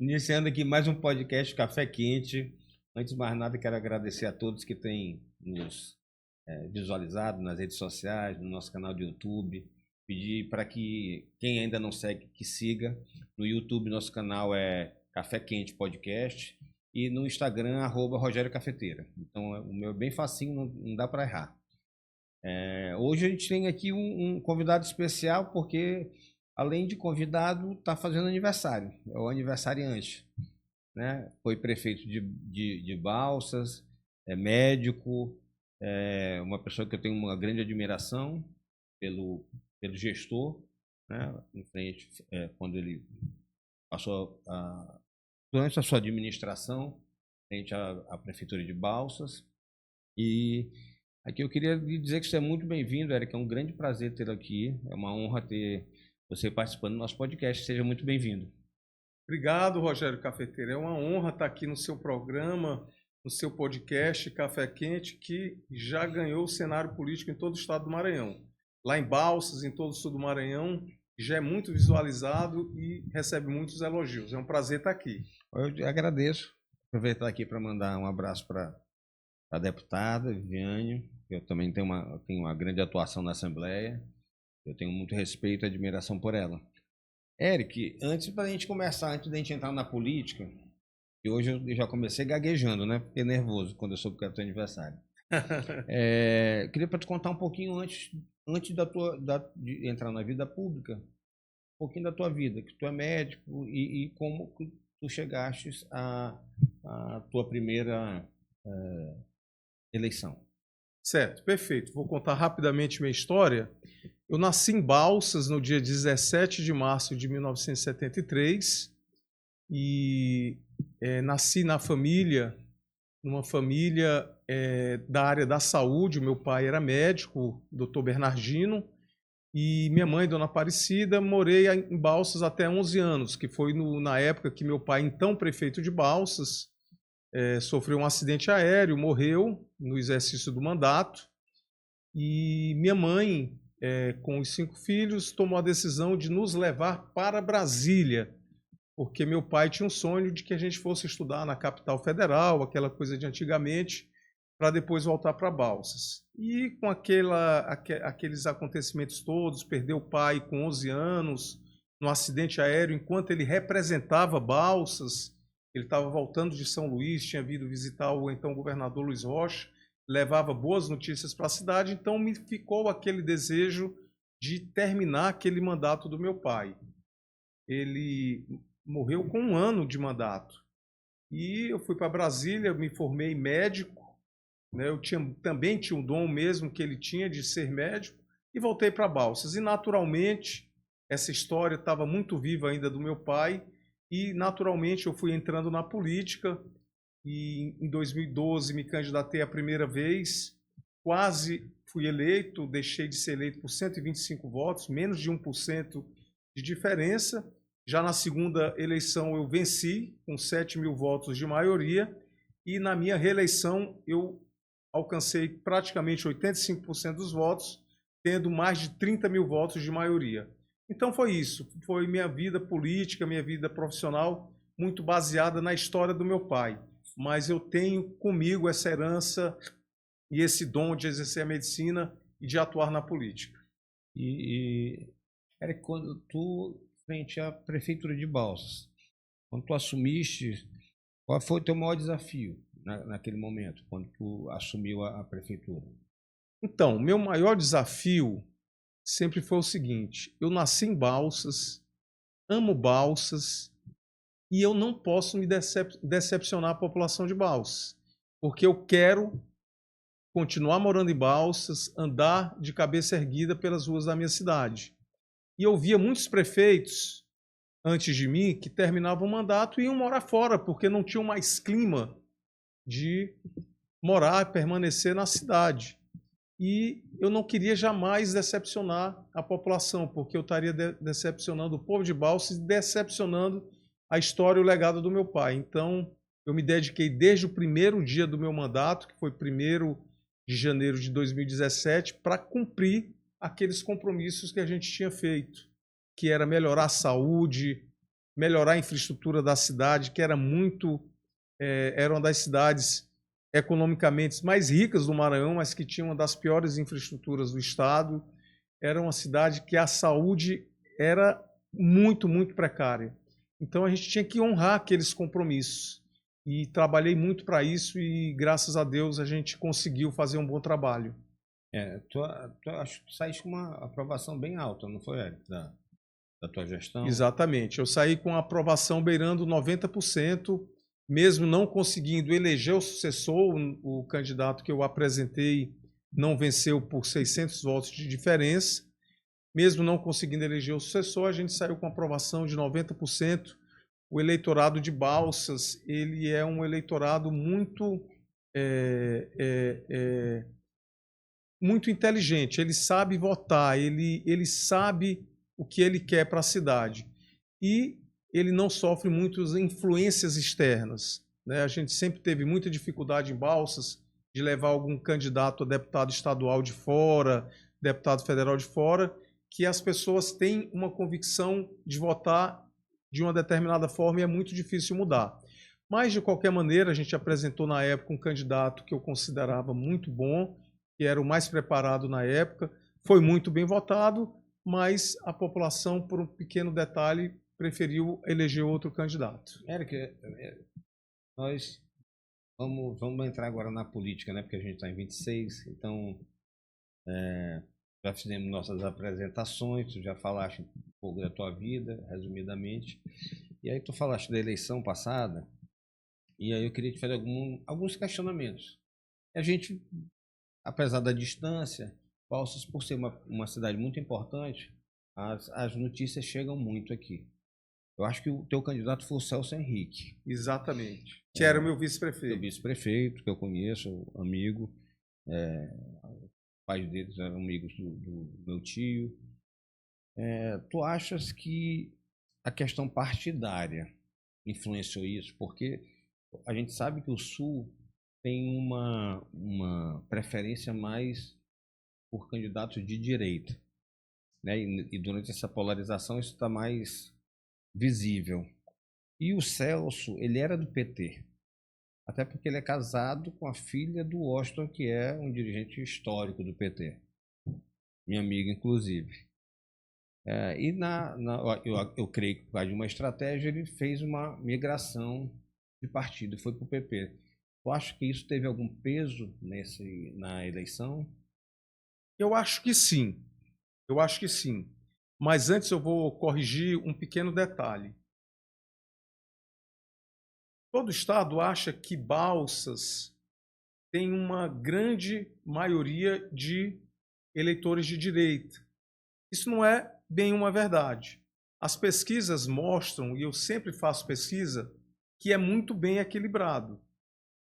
Iniciando aqui mais um podcast Café Quente. Antes de mais nada, quero agradecer a todos que têm nos visualizado nas redes sociais, no nosso canal de YouTube. Pedir para que quem ainda não segue, que siga. No YouTube, nosso canal é Café Quente Podcast. E no Instagram, @Rogério Cafeteira. Então, o meu é bem facinho, não dá para errar. Hoje a gente tem aqui um convidado especial, porque além de convidado, está fazendo aniversário. É o aniversariante, né? Foi prefeito de Balsas, é médico, é uma pessoa que eu tenho uma grande admiração pelo gestor, né? Em frente, quando ele passou durante a sua administração, frente à prefeitura de Balsas. E aqui eu queria lhe dizer que você é muito bem-vindo, Eric. É um grande prazer tê-lo aqui. É uma honra ter você participando do nosso podcast. Seja muito bem-vindo. Obrigado, Rogério Cafeteiro. É uma honra estar aqui no seu programa, no seu podcast Café Quente, que já ganhou o cenário político em todo o estado do Maranhão. Lá em Balsas, em todo o sul do Maranhão, já é muito visualizado e recebe muitos elogios. É um prazer estar aqui. Eu agradeço. Aproveitar aqui para mandar um abraço para a deputada Viviane. Eu também tenho uma grande atuação na Assembleia. Eu tenho muito respeito e admiração por ela. Eric, antes da gente começar, antes da gente entrar na política, e hoje eu já comecei gaguejando, né? Fiquei nervoso quando eu soube que era teu aniversário. Queria para te contar um pouquinho antes de entrar na vida pública, um pouquinho da tua vida, que tu é médico e como que tu chegaste à tua primeira eleição. Certo, perfeito. Vou contar rapidamente minha história. Eu nasci em Balsas no dia 17 de março de 1973 e nasci numa família da área da saúde. O meu pai era médico, Dr. Bernardino, e minha mãe, Dona Aparecida. Morei em Balsas até 11 anos, que foi na época que meu pai, então prefeito de Balsas, sofreu um acidente aéreo, morreu no exercício do mandato, e minha mãe, com os 5 filhos, tomou a decisão de nos levar para Brasília, porque meu pai tinha um sonho de que a gente fosse estudar na capital federal, aquela coisa de antigamente, para depois voltar para Balsas. E com aqueles acontecimentos todos, perdeu o pai com 11 anos, no acidente aéreo, enquanto ele representava Balsas. Ele estava voltando de São Luís, tinha vindo visitar o então governador Luiz Rocha, levava boas notícias para a cidade, então me ficou aquele desejo de terminar aquele mandato do meu pai. Ele morreu com 1 ano de mandato. E eu fui para Brasília, me formei médico, né? Eu também tinha o dom mesmo que ele tinha de ser médico, e voltei para Balsas. E naturalmente, essa história estava muito viva ainda do meu pai, e naturalmente eu fui entrando na política, e em 2012 me candidatei a primeira vez, quase fui eleito, deixei de ser eleito por 125 votos, menos de 1% de diferença. Já na segunda eleição eu venci, com 7.000 votos de maioria, e na minha reeleição eu alcancei praticamente 85% dos votos, tendo mais de 30.000 votos de maioria. Então foi isso, foi minha vida política, minha vida profissional, muito baseada na história do meu pai. Mas eu tenho comigo essa herança e esse dom de exercer a medicina e de atuar na política. Eric, quando tu, frente à prefeitura de Balsas, quando tu assumiste, qual foi o teu maior desafio naquele momento, quando tu assumiu a prefeitura? Então, meu maior desafio sempre foi o seguinte: eu nasci em Balsas, amo Balsas, e eu não posso me decepcionar a população de Balsas, porque eu quero continuar morando em Balsas, andar de cabeça erguida pelas ruas da minha cidade. E eu via muitos prefeitos antes de mim que terminavam o mandato e iam morar fora, porque não tinham mais clima de morar e permanecer na cidade. E eu não queria jamais decepcionar a população, porque eu estaria decepcionando o povo de Balsas e decepcionando a história e o legado do meu pai. Então, eu me dediquei desde o primeiro dia do meu mandato, que foi 1º de janeiro de 2017, para cumprir aqueles compromissos que a gente tinha feito, que era melhorar a saúde, melhorar a infraestrutura da cidade, que era era uma das cidades economicamente mais ricas do Maranhão, mas que tinha uma das piores infraestruturas do estado. Era uma cidade que a saúde era muito, muito precária. Então a gente tinha que honrar aqueles compromissos. E trabalhei muito para isso e, graças a Deus, a gente conseguiu fazer um bom trabalho. Acho que tu saíste com uma aprovação bem alta, não foi, Érico, da tua gestão? Exatamente. Eu saí com a aprovação beirando 90%, mesmo não conseguindo eleger o sucessor. O candidato que eu apresentei não venceu por 600 votos de diferença. Mesmo não conseguindo eleger o sucessor, a gente saiu com aprovação de 90%. O eleitorado de Balsas, ele é um eleitorado muito muito inteligente. Ele sabe votar, ele sabe o que ele quer para a cidade. E ele não sofre muitas influências externas, né? A gente sempre teve muita dificuldade em Balsas de levar algum candidato a deputado estadual de fora, deputado federal de fora, que as pessoas têm uma convicção de votar de uma determinada forma e é muito difícil mudar. Mas, de qualquer maneira, a gente apresentou na época um candidato que eu considerava muito bom, que era o mais preparado na época, foi muito bem votado, mas a população, por um pequeno detalhe, preferiu eleger outro candidato. Érico, nós vamos entrar agora na política, né? Porque a gente está em 26, então já fizemos nossas apresentações, tu já falaste um pouco da tua vida, resumidamente, e aí tu falaste da eleição passada, e aí eu queria te fazer alguns questionamentos. A gente, apesar da distância, Balsas, por ser uma cidade muito importante, as notícias chegam muito aqui. Eu acho que o teu candidato foi o Celso Henrique. Exatamente. Que era o meu vice-prefeito. O vice-prefeito, que eu conheço, amigo. Os pais deles eram amigos do meu tio. Tu achas que a questão partidária influenciou isso? Porque a gente sabe que o Sul tem uma preferência mais por candidatos de direita, né? E durante essa polarização isso está mais visível. E o Celso, ele era do PT, até porque ele é casado com a filha do Washington, que é um dirigente histórico do PT, minha amiga, inclusive. Eu creio que por causa de uma estratégia ele fez uma migração de partido, foi para o PP. Tu acha que isso teve algum peso na eleição? Eu acho que sim. Eu acho que sim. Mas antes eu vou corrigir um pequeno detalhe. Todo estado acha que Balsas tem uma grande maioria de eleitores de direita. Isso não é bem uma verdade. As pesquisas mostram, e eu sempre faço pesquisa, que é muito bem equilibrado.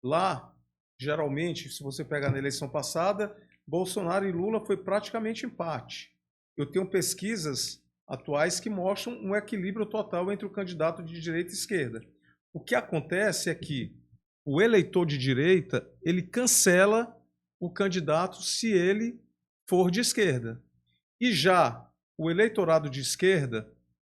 Lá, geralmente, se você pegar na eleição passada, Bolsonaro e Lula foi praticamente empate. Eu tenho pesquisas atuais que mostram um equilíbrio total entre o candidato de direita e esquerda. O que acontece é que o eleitor de direita, ele cancela o candidato se ele for de esquerda. E já o eleitorado de esquerda,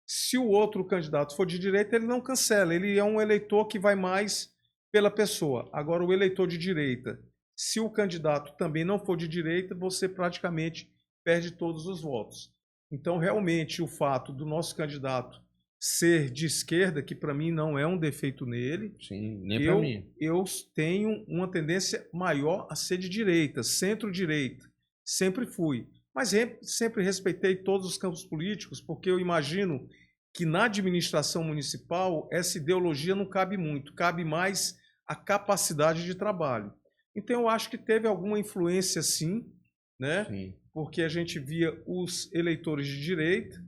se o outro candidato for de direita, ele não cancela. Ele é um eleitor que vai mais pela pessoa. Agora, o eleitor de direita, se o candidato também não for de direita, você praticamente perde todos os votos. Então, realmente, o fato do nosso candidato ser de esquerda, que para mim não é um defeito nele, sim, nem para mim. Eu tenho uma tendência maior a ser de direita, centro-direita. Sempre fui. Mas sempre respeitei todos os campos políticos, porque eu imagino que na administração municipal essa ideologia não cabe muito, cabe mais a capacidade de trabalho. Então eu acho que teve alguma influência sim, né? Sim. Porque a gente via os eleitores de direita,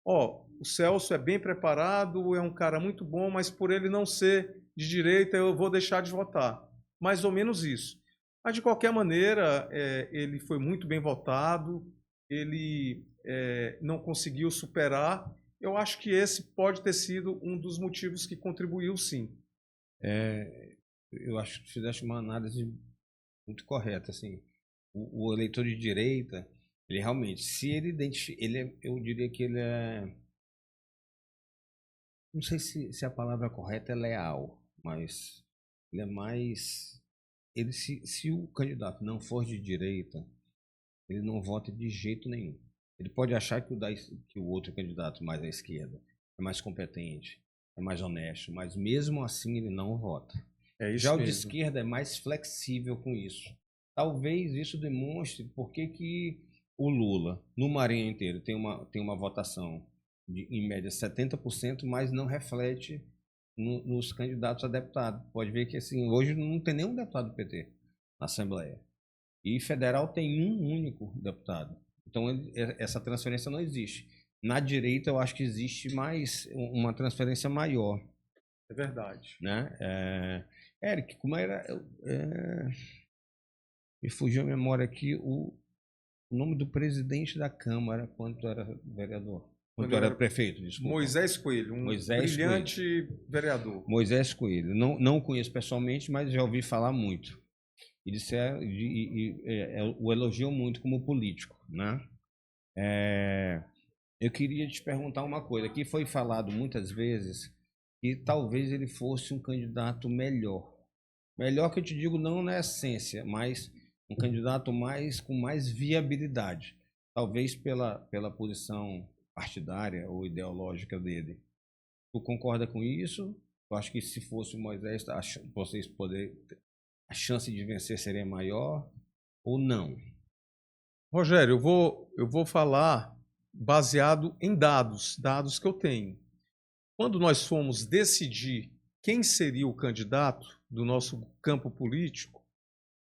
o Celso é bem preparado, é um cara muito bom, mas por ele não ser de direita eu vou deixar de votar. Mais ou menos isso. Mas, de qualquer maneira, ele foi muito bem votado, ele não conseguiu superar. Eu acho que esse pode ter sido um dos motivos que contribuiu, sim. Eu acho que fizeste uma análise muito correta. Assim, o eleitor de direita, ele realmente, se ele identifica, eu diria que ele é não sei se a palavra correta é leal, mas ele é mais... se o candidato não for de direita, ele não vota de jeito nenhum. Ele pode achar que o outro candidato mais à esquerda é mais competente, é mais honesto, mas mesmo assim ele não vota. É isso Já o de mesmo. esquerda é mais flexível com isso. Talvez isso demonstre por que o Lula, no Maranhão inteiro, tem uma votação de, em média, 70%, mas não reflete nos candidatos a deputado. Pode ver que assim, hoje não tem nenhum deputado do PT na Assembleia. E federal tem um único deputado. Então, essa transferência não existe. Na direita, eu acho que existe mais uma transferência maior. É verdade. Né? Eric, como era... me fugiu a memória aqui o nome do presidente da Câmara quando era vereador. Quando era prefeito, desculpa. Moisés Coelho, brilhante Coelho. Vereador. Moisés Coelho. Não o conheço pessoalmente, mas já ouvi falar muito. O elogiam muito como político, né? Eu queria te perguntar uma coisa. Aqui foi falado muitas vezes que talvez ele fosse um candidato melhor. Melhor que eu te digo não na essência, mas um candidato com mais viabilidade. Talvez pela posição partidária ou ideológica dele. Tu concorda com isso? Eu acho que se fosse o Moisés, vocês a chance de vencer seria maior ou não? Rogério, eu vou falar baseado em dados que eu tenho. Quando nós fomos decidir quem seria o candidato do nosso campo político,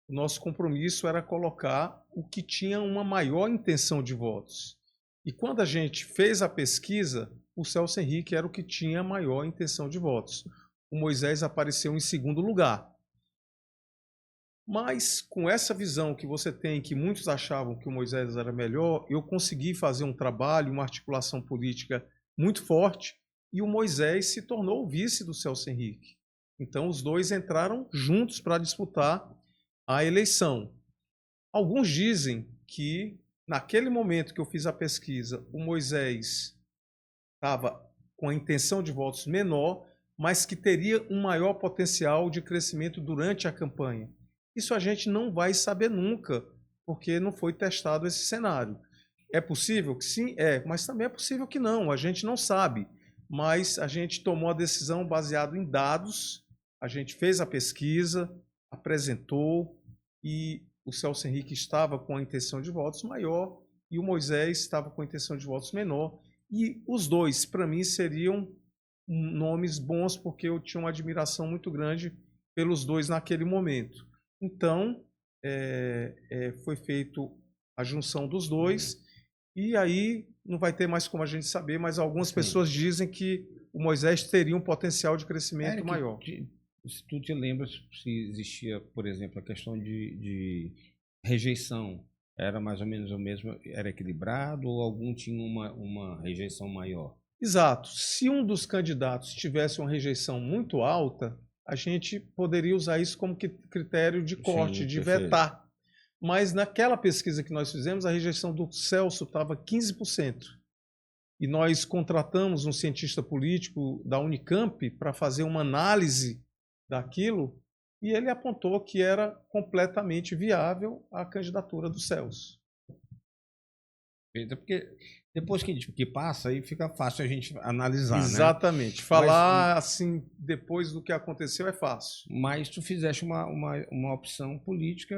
o nosso compromisso era colocar o que tinha uma maior intenção de votos. E quando a gente fez a pesquisa, o Celso Henrique era o que tinha maior intenção de votos. O Moisés apareceu em segundo lugar. Mas com essa visão que você tem, que muitos achavam que o Moisés era melhor, eu consegui fazer um trabalho, uma articulação política muito forte, e o Moisés se tornou o vice do Celso Henrique. Então os dois entraram juntos para disputar a eleição. Alguns dizem que naquele momento que eu fiz a pesquisa, o Moisés estava com a intenção de votos menor, mas que teria um maior potencial de crescimento durante a campanha. Isso a gente não vai saber nunca, porque não foi testado esse cenário. É possível que sim? Mas também é possível que não, a gente não sabe. Mas a gente tomou a decisão baseado em dados, a gente fez a pesquisa, apresentou, e o Celso Henrique estava com a intenção de votos maior e o Moisés estava com a intenção de votos menor. E os dois, para mim, seriam nomes bons, porque eu tinha uma admiração muito grande pelos dois naquele momento. Então, foi feito a junção dos dois, e aí não vai ter mais como a gente saber, mas algumas pessoas dizem que o Moisés teria um potencial de crescimento maior. Se tu te lembras se existia, por exemplo, a questão de rejeição, era mais ou menos o mesmo, era equilibrado, ou algum tinha uma rejeição maior? Exato. Se um dos candidatos tivesse uma rejeição muito alta, a gente poderia usar isso como critério de corte, de vetar. Mas naquela pesquisa que nós fizemos, a rejeição do Celso estava 15%. E nós contratamos um cientista político da Unicamp para fazer uma análise daquilo, e ele apontou que era completamente viável a candidatura do Celso. Porque depois que passa, aí fica fácil a gente analisar, exatamente. Né? Falar assim, depois do que aconteceu, é fácil. Mas tu fizeste uma opção política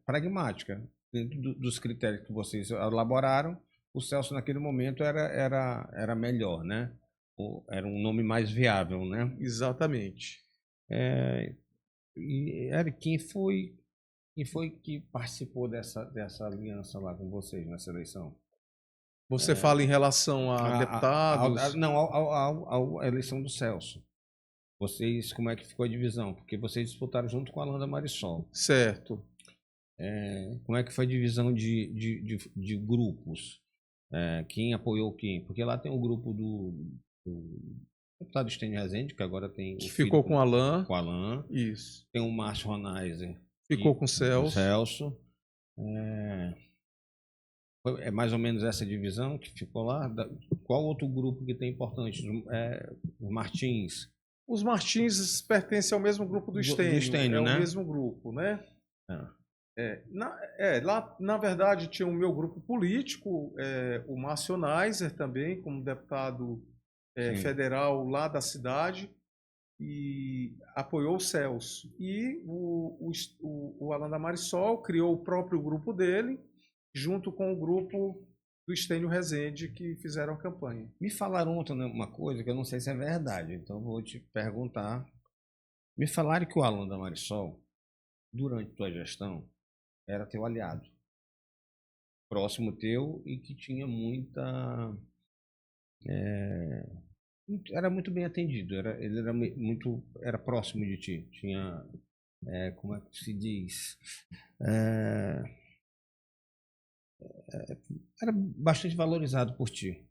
pragmática. Dentro dos critérios que vocês elaboraram, o Celso naquele momento era melhor, né? Era um nome mais viável, né? Exatamente. E, Eric, quem foi que participou dessa aliança lá com vocês nessa eleição? Você fala em relação a deputados? A eleição do Celso. Vocês, como é que ficou a divisão? Porque vocês disputaram junto com a Landa Marisol. Certo. Como é que foi a divisão de grupos? Quem apoiou quem? Porque lá tem o grupo do deputado Estênio Rezende, que agora tem... Que ficou com o Alain. Com o Alain. Isso. Tem o Márcio Ronaiser. Ficou com o Celso. É mais ou menos essa divisão que ficou lá? Qual outro grupo que tem importante? Os Martins. Os Martins pertencem ao mesmo grupo do Estênio. Do Estênio, né? O mesmo grupo, né? Ah. Lá, na verdade, tinha o meu grupo político, o Márcio Neiser também, como deputado federal lá da cidade, e apoiou o Celso. E o Alan da Marisol criou o próprio grupo dele, junto com o grupo do Estênio Rezende, que fizeram a campanha. Me falaram ontem uma coisa que eu não sei se é verdade, então vou te perguntar. Me falaram que o Alan da Marisol, durante tua gestão, era teu aliado, próximo teu, e que tinha era muito bem atendido, ele era próximo de ti, tinha, como é que se diz, era bastante valorizado por ti.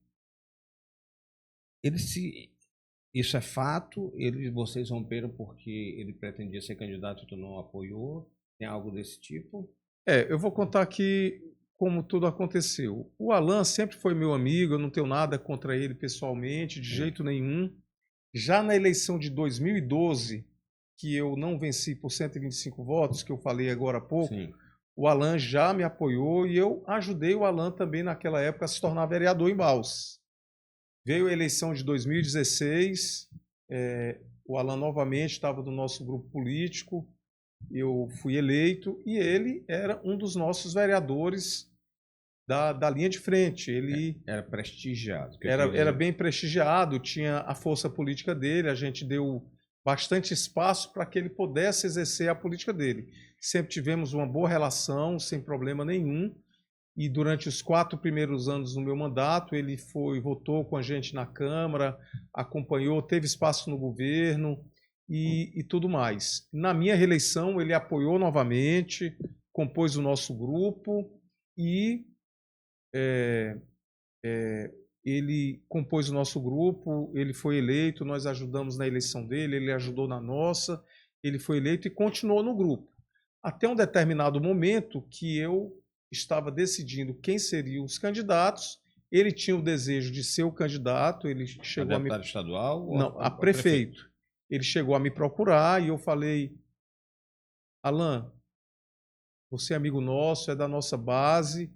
Isso é fato? Vocês romperam porque ele pretendia ser candidato e tu não apoiou? Tem algo desse tipo? Eu vou contar aqui como tudo aconteceu. O Alan sempre foi meu amigo, eu não tenho nada contra ele pessoalmente, de jeito nenhum. Já na eleição de 2012, que eu não venci por 125 votos, que eu falei agora há pouco, Sim. O Alan já me apoiou e eu ajudei o Alan também naquela época a se tornar vereador em Balsas. Veio a eleição de 2016, o Alan novamente estava no nosso grupo político, eu fui eleito e ele era um dos nossos vereadores da linha de frente. Ele era prestigiado. Era bem prestigiado, tinha a força política dele, a gente deu bastante espaço para que ele pudesse exercer a política dele. Sempre tivemos uma boa relação, sem problema nenhum. E durante os 4 primeiros anos do meu mandato, ele votou com a gente na Câmara, acompanhou, teve espaço no governo e tudo mais. Na minha reeleição, ele apoiou novamente, compôs o nosso grupo e ele compôs o nosso grupo, ele foi eleito, nós ajudamos na eleição dele, ele ajudou na nossa, ele foi eleito e continuou no grupo. Até um determinado momento que eu estava decidindo quem seriam os candidatos, ele tinha o desejo de ser o candidato, ele chegou a deputado estadual? Não, a prefeito. Ele chegou a me procurar e eu falei, Alan, você é amigo nosso, é da nossa base,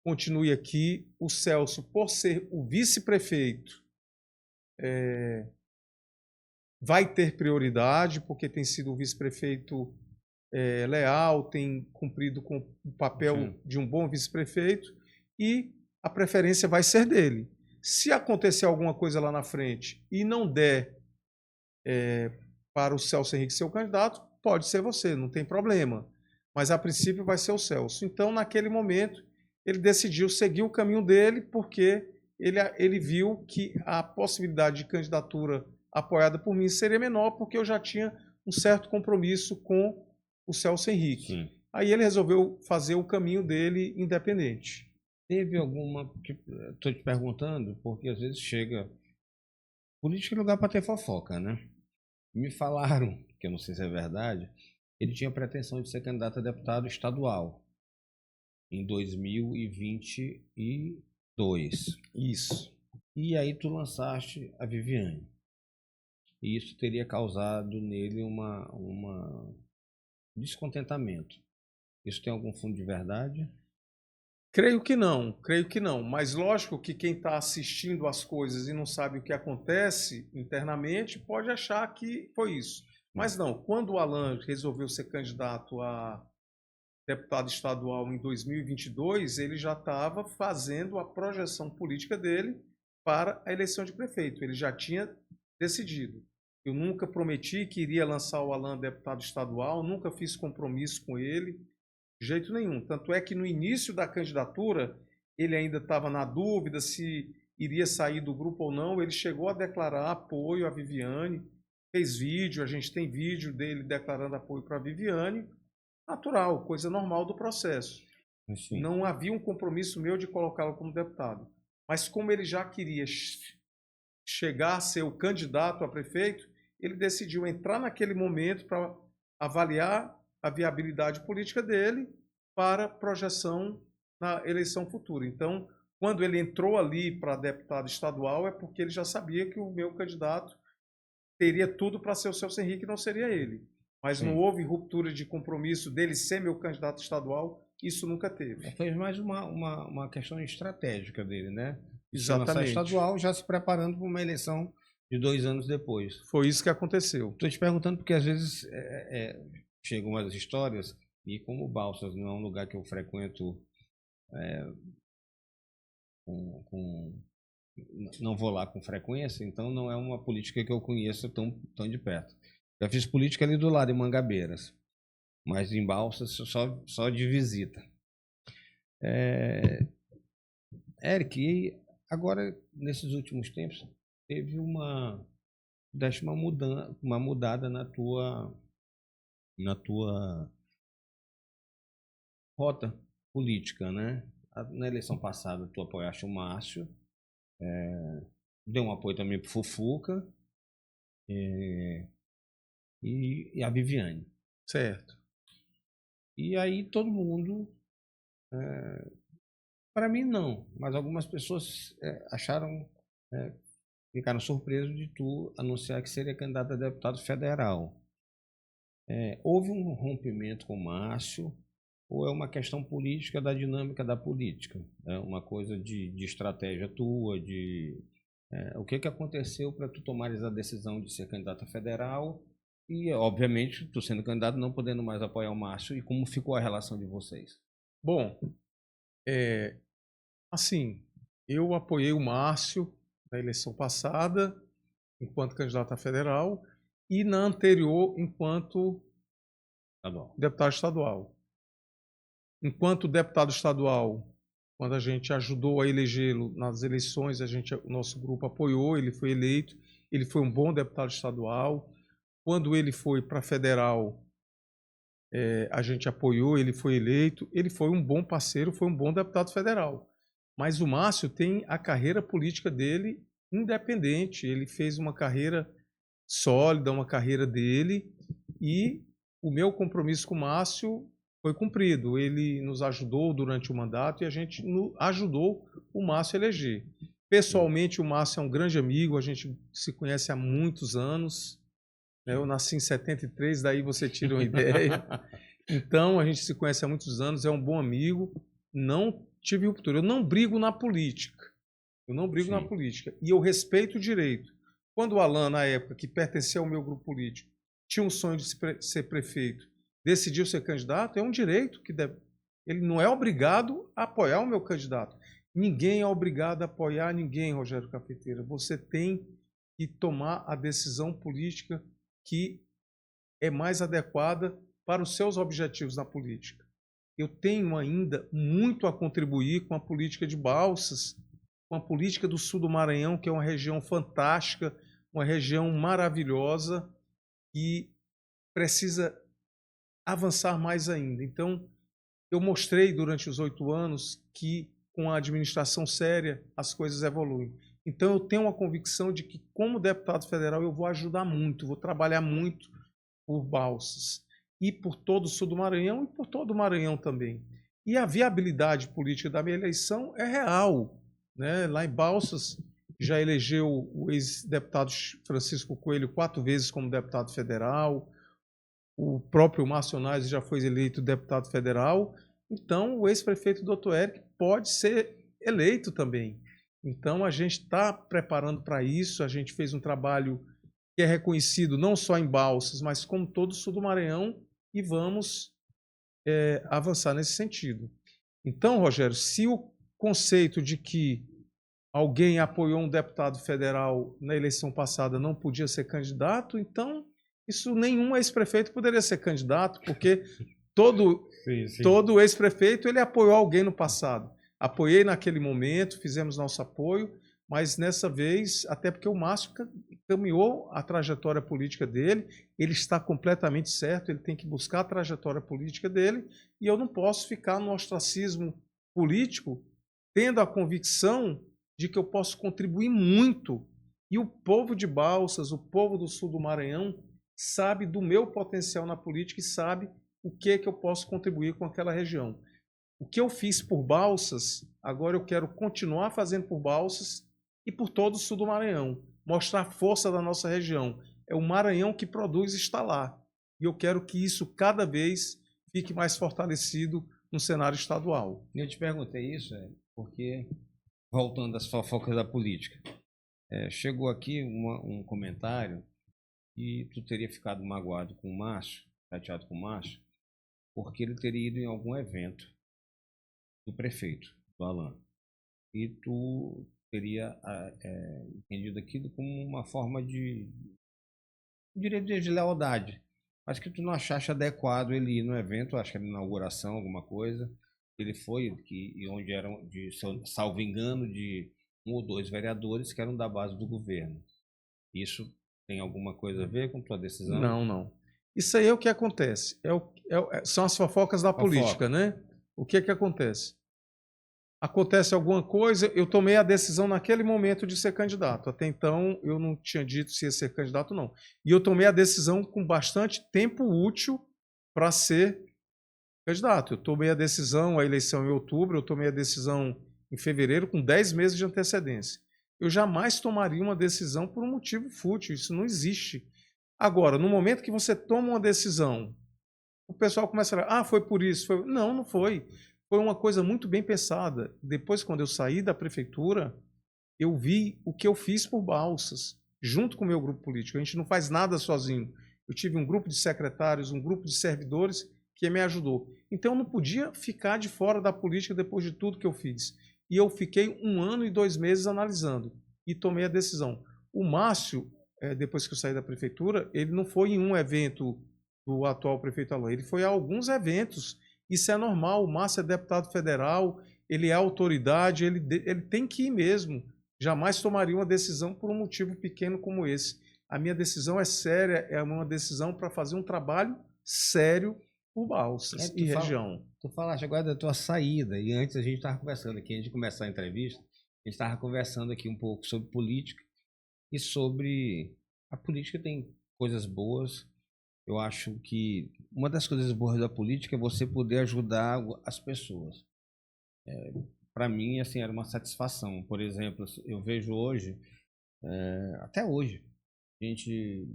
continue aqui. O Celso, por ser o vice-prefeito, vai ter prioridade, porque tem sido o vice-prefeito leal, tem cumprido com o papel de um bom vice-prefeito, e a preferência vai ser dele. Se acontecer alguma coisa lá na frente e não der para o Celso Henrique ser o candidato, pode ser você, não tem problema. Mas a princípio vai ser o Celso. Então, naquele momento, ele decidiu seguir o caminho dele, porque ele viu que a possibilidade de candidatura apoiada por mim seria menor, porque eu já tinha um certo compromisso com o Celso Henrique. Sim. Aí ele resolveu fazer o caminho dele independente. Teve alguma... Estou te perguntando, porque às vezes chega... Política é lugar para ter fofoca, né? Me falaram, que eu não sei se é verdade, ele tinha pretensão de ser candidato a deputado estadual em 2022. Isso. E aí tu lançaste a Viviane. E isso teria causado nele uma descontentamento. Isso tem algum fundo de verdade? Creio que não. Mas lógico que quem está assistindo as coisas e não sabe o que acontece internamente pode achar que foi isso. Mas não, quando o Alan resolveu ser candidato a deputado estadual em 2022, ele já estava fazendo a projeção política dele para a eleição de prefeito. Ele já tinha decidido. Eu nunca prometi que iria lançar o Alan deputado estadual, nunca fiz compromisso com ele, de jeito nenhum. Tanto é que no início da candidatura, ele ainda estava na dúvida se iria sair do grupo ou não. Ele chegou a declarar apoio à Viviane, fez vídeo, a gente tem vídeo dele declarando apoio para a Viviane. Natural, coisa normal do processo. Sim. Não havia um compromisso meu de colocá-lo como deputado. Mas como ele já queria chegar a ser o candidato a prefeito, ele decidiu entrar naquele momento para avaliar a viabilidade política dele para projeção na eleição futura. Então, quando ele entrou ali para deputado estadual, é porque ele já sabia que o meu candidato teria tudo para ser o Celso Henrique, não seria ele. Mas não Sim. houve ruptura de compromisso dele ser meu candidato estadual, isso nunca teve. Foi mais uma questão estratégica dele, né? Exatamente. Estadual já se preparando para uma eleição de 2 anos depois. Foi isso que aconteceu. Estou te perguntando porque às vezes chegam umas histórias, e como Balsas não é um lugar que eu frequento, não vou lá com frequência, então não é uma política que eu conheço tão de perto. Já fiz política ali do lado, em Mangabeiras, mas em Balsas só de visita. Eric, e agora, nesses últimos tempos, teve uma mudada na tua rota política, né? Na eleição passada, tu apoiaste o Márcio, deu um apoio também para o Fufuca e a Viviane. Certo. E aí todo mundo, para mim não, mas algumas pessoas ficaram surpresos de tu anunciar que seria candidato a deputado federal. Houve um rompimento com o Márcio, ou é uma questão política da dinâmica da política? É uma coisa de estratégia tua, o que aconteceu para tu tomares a decisão de ser candidato a federal e, obviamente, tu sendo candidato não podendo mais apoiar o Márcio, e como ficou a relação de vocês? Bom, assim, eu apoiei o Márcio na eleição passada, enquanto candidato a federal, e na anterior, enquanto deputado estadual. Enquanto deputado estadual, quando a gente ajudou a elegê-lo nas eleições, o nosso grupo apoiou, ele foi eleito, ele foi um bom deputado estadual. Quando ele foi para federal, a gente apoiou, ele foi eleito, ele foi um bom parceiro, foi um bom deputado federal. Mas o Márcio tem a carreira política dele independente, ele fez uma carreira sólida, uma carreira dele, e o meu compromisso com o Márcio foi cumprido. Ele nos ajudou durante o mandato e a gente ajudou o Márcio a eleger. Pessoalmente, o Márcio é um grande amigo, a gente se conhece há muitos anos. Eu nasci em 73, daí você tira uma ideia. Então, a gente se conhece há muitos anos, é um bom amigo. Não tive ruptura. Eu não brigo na política. E eu respeito o direito. Quando o Alan, na época, que pertencia ao meu grupo político, tinha um sonho de ser prefeito, decidiu ser candidato, é um direito que deve. Ele não é obrigado a apoiar o meu candidato. Ninguém é obrigado a apoiar ninguém, Rogério Cafeteira. Você tem que tomar a decisão política que é mais adequada para os seus objetivos na política. Eu tenho ainda muito a contribuir com a política de Balsas, com a política do sul do Maranhão, que é uma região fantástica, uma região maravilhosa e precisa avançar mais ainda. Então, eu mostrei durante os 8 anos que com a administração séria as coisas evoluem. Então, eu tenho uma convicção de que, como deputado federal, eu vou ajudar muito, vou trabalhar muito por Balsas e por todo o sul do Maranhão e por todo o Maranhão também. E a viabilidade política da minha eleição é real, né? Lá em Balsas já elegeu o ex-deputado Francisco Coelho 4 vezes como deputado federal, o próprio Márcio Naves já foi eleito deputado federal, então o ex-prefeito Dr. Eric pode ser eleito também. Então a gente está preparando para isso, a gente fez um trabalho que é reconhecido não só em Balsas, mas como todo o sul do Maranhão, e vamos avançar nesse sentido. Então, Rogério, se o conceito de que alguém apoiou um deputado federal na eleição passada não podia ser candidato, então isso nenhum ex-prefeito poderia ser candidato, porque todo ex-prefeito ele apoiou alguém no passado. Apoiei naquele momento, fizemos nosso apoio, mas nessa vez, até porque o Márcio caminhou a trajetória política dele, ele está completamente certo, ele tem que buscar a trajetória política dele, e eu não posso ficar no ostracismo político, tendo a convicção de que eu posso contribuir muito. E o povo de Balsas, o povo do sul do Maranhão, sabe do meu potencial na política e sabe o que eu posso contribuir com aquela região. O que eu fiz por Balsas, agora eu quero continuar fazendo por Balsas e por todo o sul do Maranhão. Mostrar a força da nossa região. É o Maranhão que produz e está lá. E eu quero que isso cada vez fique mais fortalecido no cenário estadual. Eu te perguntei isso, porque, voltando às fofocas da política, chegou aqui um comentário que tu teria ficado magoado com o Márcio, chateado com o Márcio, porque ele teria ido em algum evento do prefeito, do Alan, e tu teria entendido aquilo como uma forma de, eu diria, de lealdade, mas que tu não achaste adequado ele ir no evento, acho que era inauguração, alguma coisa, ele foi, e onde eram, salvo engano, de 1 ou 2 vereadores que eram da base do governo. Isso tem alguma coisa a ver com tua decisão? Não, não. Isso aí é o que acontece. São as fofocas da política, né? O que que acontece? Acontece alguma coisa, eu tomei a decisão naquele momento de ser candidato. Até então, eu não tinha dito se ia ser candidato ou não. E eu tomei a decisão com bastante tempo útil para ser candidato. Eu tomei a decisão, a eleição em outubro, eu tomei a decisão em fevereiro, com 10 meses de antecedência. Eu jamais tomaria uma decisão por um motivo fútil, isso não existe. Agora, no momento que você toma uma decisão, o pessoal começa a falar, foi por isso. Foi... Não, não foi. Foi uma coisa muito bem pensada. Depois, quando eu saí da prefeitura, eu vi o que eu fiz por Balsas, junto com o meu grupo político. A gente não faz nada sozinho. Eu tive um grupo de secretários, um grupo de servidores que me ajudou. Então, eu não podia ficar de fora da política depois de tudo que eu fiz. E eu fiquei 1 ano e 2 meses analisando e tomei a decisão. O Márcio, depois que eu saí da prefeitura, ele não foi em um evento do atual prefeito Alan, ele foi a alguns eventos. Isso é normal, o Márcio é deputado federal, ele é autoridade, ele tem que ir mesmo. Jamais tomaria uma decisão por um motivo pequeno como esse. A minha decisão é séria, é uma decisão para fazer um trabalho sério por Balsas e região. Tu falaste agora da tua saída, e antes a gente estava conversando aqui, antes de começar a entrevista, a gente estava conversando aqui um pouco sobre política e sobre a política tem coisas boas. Eu acho que uma das coisas boas da política é você poder ajudar as pessoas. Para mim, assim, era uma satisfação. Por exemplo, eu vejo hoje, até hoje, gente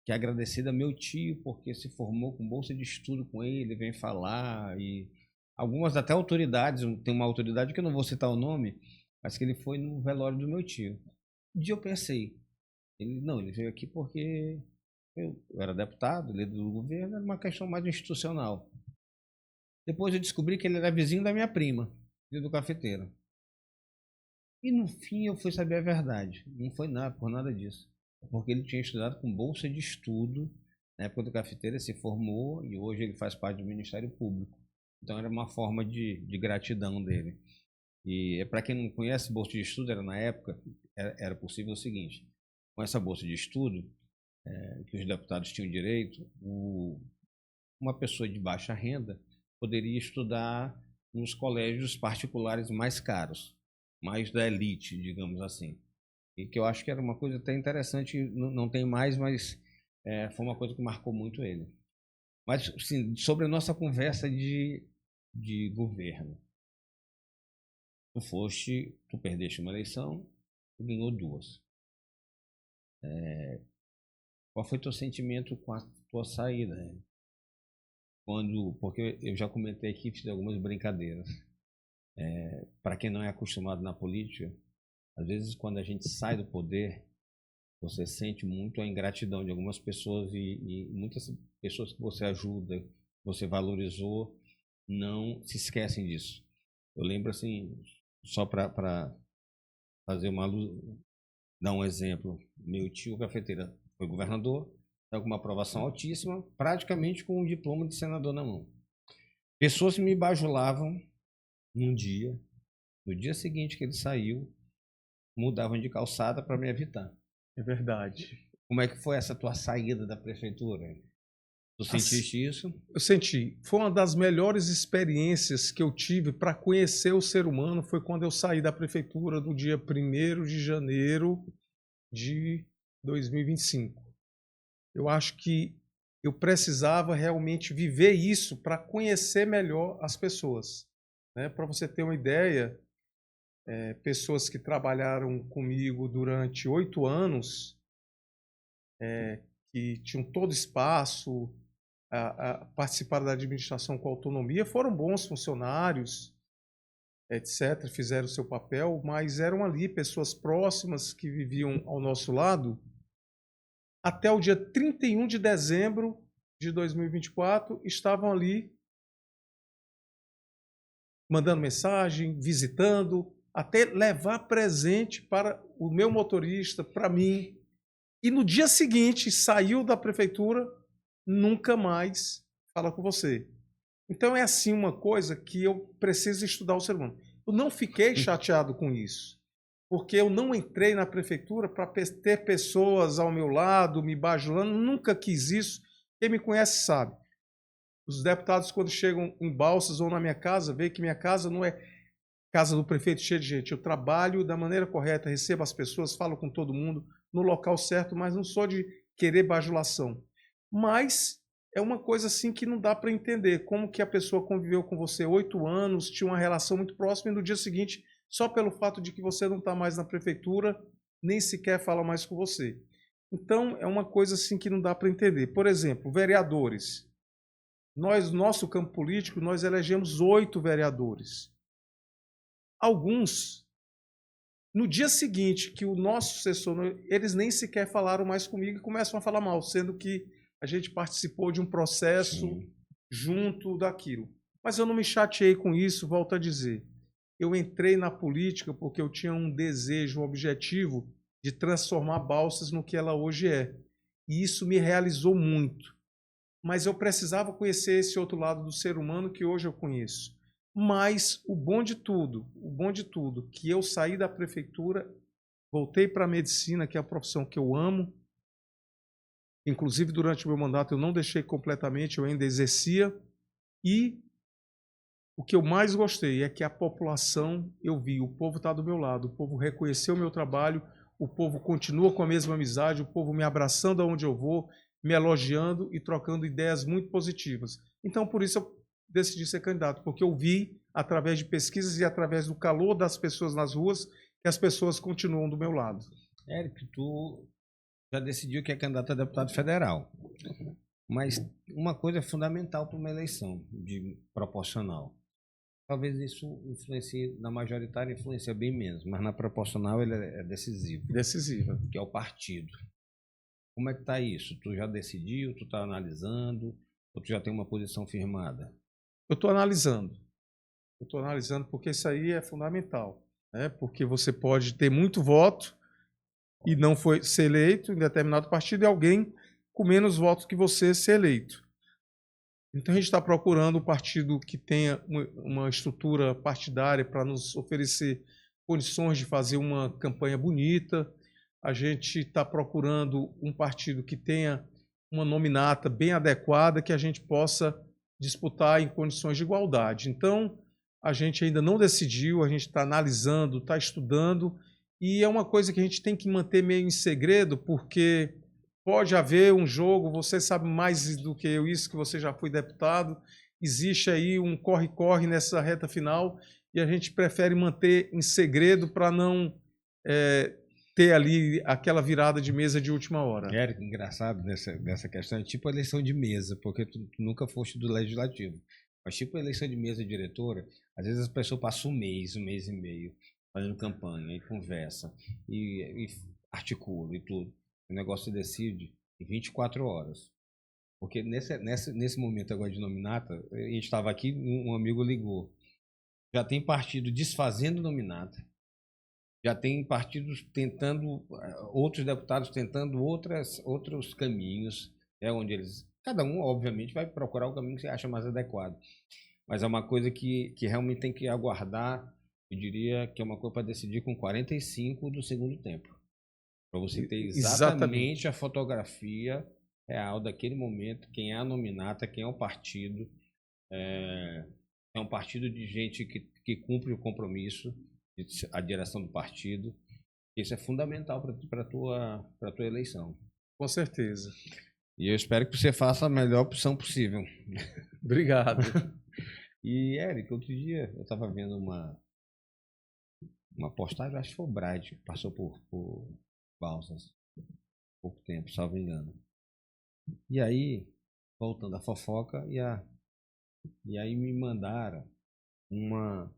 que é agradecida a meu tio porque se formou com bolsa de estudo com ele, vem falar, e algumas até autoridades, tem uma autoridade que eu não vou citar o nome, mas que ele foi no velório do meu tio. Um dia eu pensei, ele veio aqui porque eu era deputado, líder do governo, era uma questão mais institucional. Depois eu descobri que ele era vizinho da minha prima, filho do cafeteiro. E no fim eu fui saber a verdade. Não foi nada, por nada disso. Porque ele tinha estudado com bolsa de estudo. Na época do cafeteiro, ele se formou e hoje ele faz parte do Ministério Público. Então era uma forma de gratidão dele. E para quem não conhece, bolsa de estudo era na época, era possível o seguinte. Com essa bolsa de estudo, que os deputados tinham direito, uma pessoa de baixa renda poderia estudar nos colégios particulares mais caros, mais da elite, digamos assim. E que eu acho que era uma coisa até interessante, não tem mais, mas foi uma coisa que marcou muito ele. Mas, assim, sobre a nossa conversa de governo. Tu perdeste uma eleição, tu ganhou 2. Qual foi teu sentimento com a tua saída? Porque eu já comentei aqui, fiz algumas brincadeiras. Para quem não é acostumado na política, às vezes quando a gente sai do poder, você sente muito a ingratidão de algumas pessoas e muitas pessoas que você ajuda, que você valorizou, não se esquecem disso. Eu lembro assim, só para fazer dar um exemplo, meu tio cafeteiro foi governador, está com uma aprovação altíssima, praticamente com um diploma de senador na mão. Pessoas me bajulavam no dia seguinte que ele saiu, mudavam de calçada para me evitar. É verdade. Como é que foi essa tua saída da prefeitura? Tu sentiste isso? Eu senti. Foi uma das melhores experiências que eu tive para conhecer o ser humano, foi quando eu saí da prefeitura no dia 1º de janeiro de 2025. Eu acho que eu precisava realmente viver isso para conhecer melhor as pessoas, né? Para você ter uma ideia, pessoas que trabalharam comigo durante 8 anos, que tinham todo espaço, participaram da administração com autonomia, foram bons funcionários, etc., fizeram o seu papel, mas eram ali pessoas próximas que viviam ao nosso lado até o dia 31 de dezembro de 2024, estavam ali mandando mensagem, visitando, até levar presente para o meu motorista, para mim. E no dia seguinte, saiu da prefeitura, nunca mais fala com você. Então é assim uma coisa que eu preciso estudar o ser humano. Eu não fiquei chateado com isso, porque eu não entrei na prefeitura para ter pessoas ao meu lado, me bajulando, nunca quis isso. Quem me conhece sabe. Os deputados, quando chegam em Balsas ou na minha casa, veem que minha casa não é casa do prefeito cheia de gente. Eu trabalho da maneira correta, recebo as pessoas, falo com todo mundo no local certo, mas não sou de querer bajulação. Mas é uma coisa assim que não dá para entender. Como que a pessoa conviveu com você 8 anos, tinha uma relação muito próxima e no dia seguinte, só pelo fato de que você não está mais na prefeitura, nem sequer fala mais com você. Então, é uma coisa assim que não dá para entender. Por exemplo, vereadores. Nós, nosso campo político, nós elegemos 8 vereadores. Alguns, no dia seguinte que o nosso sucessor, eles nem sequer falaram mais comigo e começam a falar mal, sendo que a gente participou de um processo junto daquilo. Mas eu não me chateei com isso, volto a dizer. Eu entrei na política porque eu tinha um desejo, um objetivo de transformar Balsas no que ela hoje é. E isso me realizou muito. Mas eu precisava conhecer esse outro lado do ser humano que hoje eu conheço. Mas o bom de tudo, que eu saí da prefeitura, voltei para a medicina, que é a profissão que eu amo. Inclusive, durante o meu mandato, eu não deixei completamente, eu ainda exercia. E o que eu mais gostei é que a população, eu vi, o povo está do meu lado, o povo reconheceu o meu trabalho, o povo continua com a mesma amizade, o povo me abraçando aonde eu vou, me elogiando e trocando ideias muito positivas. Então, por isso, eu decidi ser candidato, porque eu vi, através de pesquisas e através do calor das pessoas nas ruas, que as pessoas continuam do meu lado. Érico, tu já decidiu que é candidato a deputado federal, mas uma coisa é fundamental para uma eleição de proporcional. Talvez isso influencie, na majoritária influencia bem menos, mas na proporcional ele é decisivo. Decisiva. Que é o partido. Como é que está isso? Tu já decidiu, tu está analisando, ou tu já tem uma posição firmada? Eu estou analisando. Eu estou analisando porque isso aí é fundamental, né? Porque você pode ter muito voto e não foi ser eleito em determinado partido e alguém com menos votos que você ser eleito. Então a gente está procurando um partido que tenha uma estrutura partidária para nos oferecer condições de fazer uma campanha bonita. A gente está procurando um partido que tenha uma nominata bem adequada, que a gente possa disputar em condições de igualdade. Então, a gente ainda não decidiu, a gente está analisando, está estudando, e é uma coisa que a gente tem que manter meio em segredo, porque pode haver um jogo, você sabe mais do que eu isso, que você já foi deputado, existe aí um corre-corre nessa reta final, e a gente prefere manter em segredo para não ter ali aquela virada de mesa de última hora. Érico, engraçado nessa questão, é tipo a eleição de mesa, porque tu nunca foste do legislativo. Mas tipo a eleição de mesa diretora, às vezes as pessoas passam um mês e meio, fazendo campanha, e conversa, e articula e tudo. O negócio se decide em 24 horas. Porque nesse momento agora de nominata, a gente estava aqui, um amigo ligou. Já tem partido desfazendo nominata, já tem partidos tentando, outros deputados tentando outros caminhos, onde eles, cada um, obviamente, vai procurar o caminho que você acha mais adequado. Mas é uma coisa que realmente tem que aguardar, eu diria que é uma coisa para decidir com 45 do segundo tempo. Para você ter exatamente a fotografia real daquele momento, quem é a nominata, quem é o partido. É um partido de gente que cumpre o compromisso, a direção do partido. Isso é fundamental para a tua eleição. Com certeza. E eu espero que você faça a melhor opção possível. Obrigado. E, Érico, outro dia eu estava vendo uma postagem, acho que foi o Bright, que passou por Balsas há pouco tempo, salvo engano. E aí, voltando à fofoca, e aí me mandaram uma.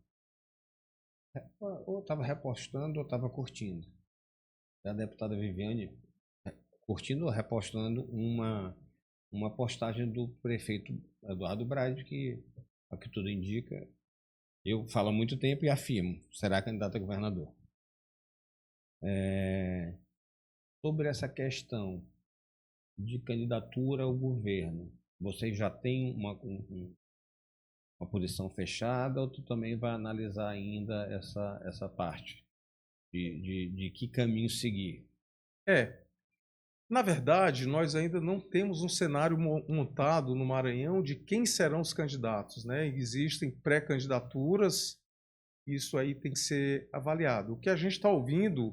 Ou estava repostando ou estava curtindo. A deputada Viviane curtindo ou repostando uma postagem do prefeito Eduardo Braide, que, ao que tudo indica, eu falo há muito tempo e afirmo, será candidato a governador. Sobre essa questão de candidatura ao governo, você já tem uma posição fechada ou tu também vai analisar ainda essa parte de que caminho seguir? Na verdade, nós ainda não temos um cenário montado no Maranhão de quem serão os candidatos, né? Existem pré-candidaturas, isso aí tem que ser avaliado. O que a gente está ouvindo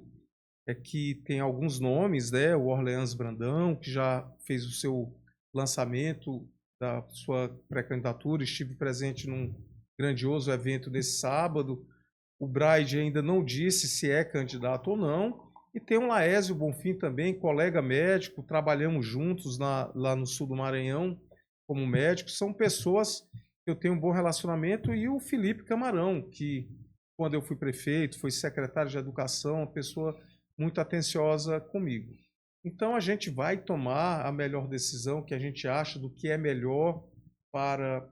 é que tem alguns nomes, né? O Orleans Brandão, que já fez o seu lançamento da sua pré-candidatura, estive presente num grandioso evento nesse sábado. O Braide ainda não disse se é candidato ou não. E tem o Laésio Bonfim também, colega médico, trabalhamos juntos lá no sul do Maranhão como médico. São pessoas que eu tenho um bom relacionamento. E o Felipe Camarão, que quando eu fui prefeito, foi secretário de Educação, uma pessoa muito atenciosa comigo. Então a gente vai tomar a melhor decisão que a gente acha do que é melhor para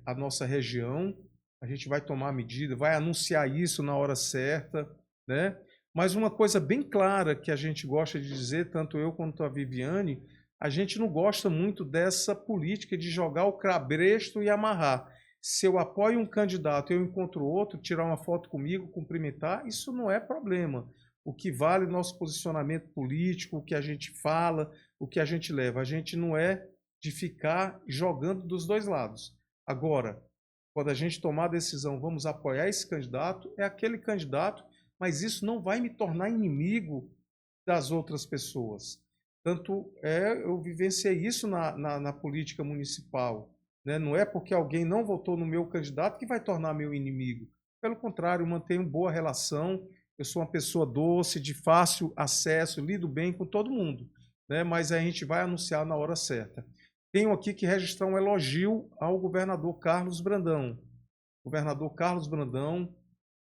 a nossa região. A gente vai tomar a medida, vai anunciar isso na hora certa, né? Mas uma coisa bem clara que a gente gosta de dizer, tanto eu quanto a Viviane, a gente não gosta muito dessa política de jogar o cabresto e amarrar. Se eu apoio um candidato e eu encontro outro, tirar uma foto comigo, cumprimentar, isso não é problema. O que vale é o nosso posicionamento político, o que a gente fala, o que a gente leva. A gente não é de ficar jogando dos dois lados. Agora, quando a gente tomar a decisão, vamos apoiar esse candidato, é aquele candidato, mas isso não vai me tornar inimigo das outras pessoas. Tanto eu vivenciei isso na política municipal. Né? Não é porque alguém não votou no meu candidato que vai tornar meu inimigo. Pelo contrário, eu mantenho boa relação, eu sou uma pessoa doce, de fácil acesso, lido bem com todo mundo. Né? Mas a gente vai anunciar na hora certa. Tenho aqui que registrar um elogio ao governador Carlos Brandão. O governador Carlos Brandão,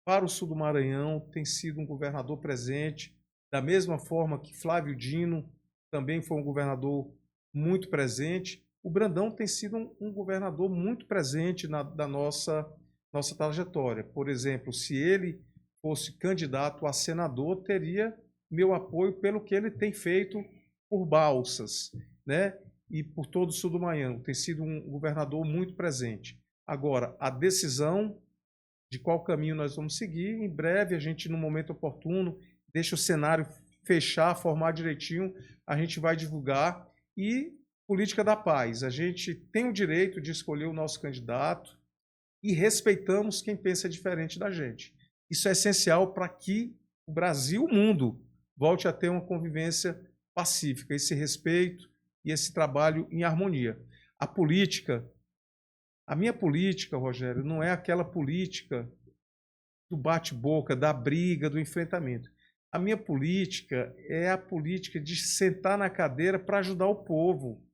para o sul do Maranhão, tem sido um governador presente, da mesma forma que Flávio Dino também foi um governador muito presente. O Brandão tem sido um governador muito presente da nossa trajetória. Por exemplo, se ele fosse candidato a senador, teria meu apoio pelo que ele tem feito por Balsas, né? E por todo o sul do Maranhão. Tem sido um governador muito presente. Agora, a decisão de qual caminho nós vamos seguir, em breve, a gente, no momento oportuno, deixa o cenário fechar, formar direitinho, a gente vai divulgar. E política da paz, a gente tem o direito de escolher o nosso candidato e respeitamos quem pensa diferente da gente. Isso é essencial para que o Brasil, o mundo, volte a ter uma convivência pacífica, esse respeito e esse trabalho em harmonia. A minha política, Rogério, não é aquela política do bate-boca, da briga, do enfrentamento. A minha política é a política de sentar na cadeira para ajudar o povo.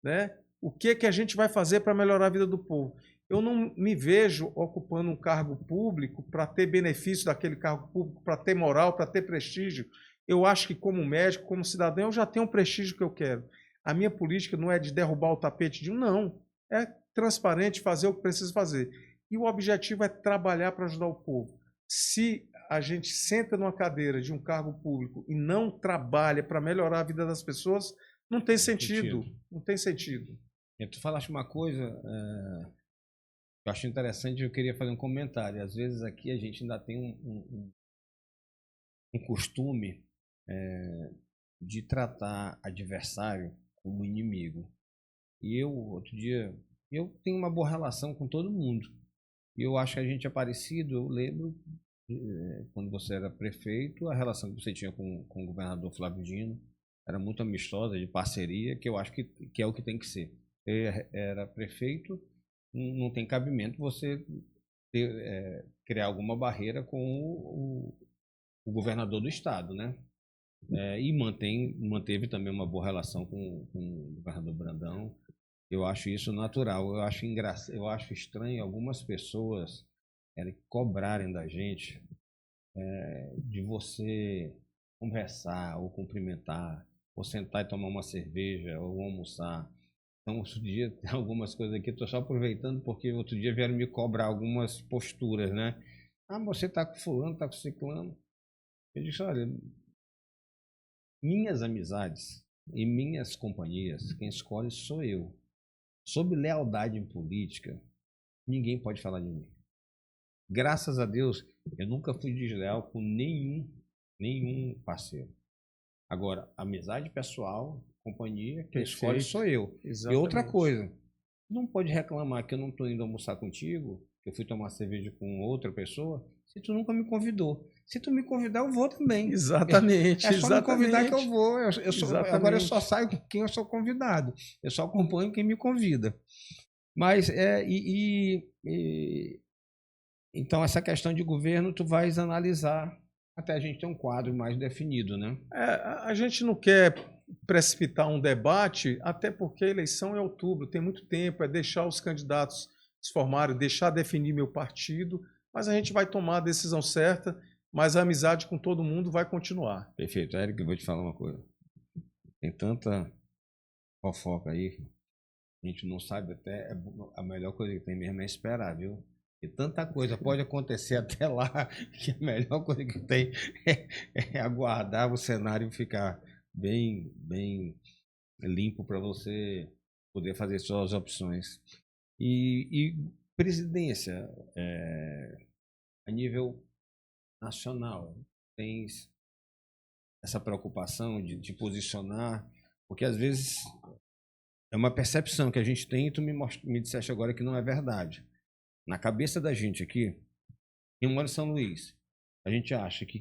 Né? O que a gente vai fazer para melhorar a vida do povo? Eu não me vejo ocupando um cargo público para ter benefício daquele cargo público, para ter moral, para ter prestígio. Eu acho que como médico, como cidadão, eu já tenho o prestígio que eu quero. A minha política não é de derrubar o tapete de um, não. É transparente, fazer o que precisa fazer. E o objetivo é trabalhar para ajudar o povo. Se a gente senta numa cadeira de um cargo público e não trabalha para melhorar a vida das pessoas, não tem sentido. Não tem sentido. Tu falaste uma coisa que eu acho interessante e eu queria fazer um comentário. Às vezes aqui a gente ainda tem um costume de tratar adversário como inimigo. E eu, outro dia, eu tenho uma boa relação com todo mundo. E eu acho que a gente é parecido. Eu lembro, quando você era prefeito, a relação que você tinha com o governador Flávio Dino. era muito amistosa, de parceria, que eu acho que é o que tem que ser. Era prefeito, não tem cabimento você criar alguma barreira com o governador do estado, né? E manteve também uma boa relação com o governador Brandão. Eu acho isso natural. Eu acho estranho algumas pessoas cobrarem da gente de você conversar ou cumprimentar, ou sentar e tomar uma cerveja ou almoçar. Então, outro dia, tem algumas coisas aqui, estou só aproveitando porque outro dia vieram me cobrar algumas posturas, né? Ah, você está com fulano, está com ciclano. Eu disse, olha, minhas amizades e minhas companhias, quem escolhe sou eu. Sobre lealdade em política, ninguém pode falar de mim. Graças a Deus, eu nunca fui desleal com nenhum parceiro. Agora, amizade pessoal, companhia, quem escolhe sou eu. Exatamente. E outra coisa, não pode reclamar que eu não estou indo almoçar contigo, que eu fui tomar cerveja com outra pessoa, se tu nunca me convidou. Se tu me convidar, eu vou também. Exatamente. É só me convidar que eu vou. Agora eu só Exatamente. saio com quem eu sou convidado. Eu só acompanho quem me convida. Mas, então, essa questão de governo, tu vais analisar até a gente ter um quadro mais definido, né? A gente não quer precipitar um debate, até porque a eleição é em outubro, tem muito tempo, é deixar os candidatos se formarem, deixar definir meu partido, mas a gente vai tomar a decisão certa, mas a amizade com todo mundo vai continuar. Perfeito. Érico, eu vou te falar uma coisa. Tem tanta fofoca aí, a gente não sabe até, a melhor coisa que tem mesmo é esperar, viu? E tanta coisa pode acontecer até lá, que a melhor coisa que tem é aguardar o cenário ficar bem limpo para você poder fazer suas opções. E presidência, a nível nacional, tem essa preocupação de posicionar, porque às vezes é uma percepção que a gente tem e tu me disseste agora que não é verdade. Na cabeça da gente aqui, quem mora em São Luís, a gente acha que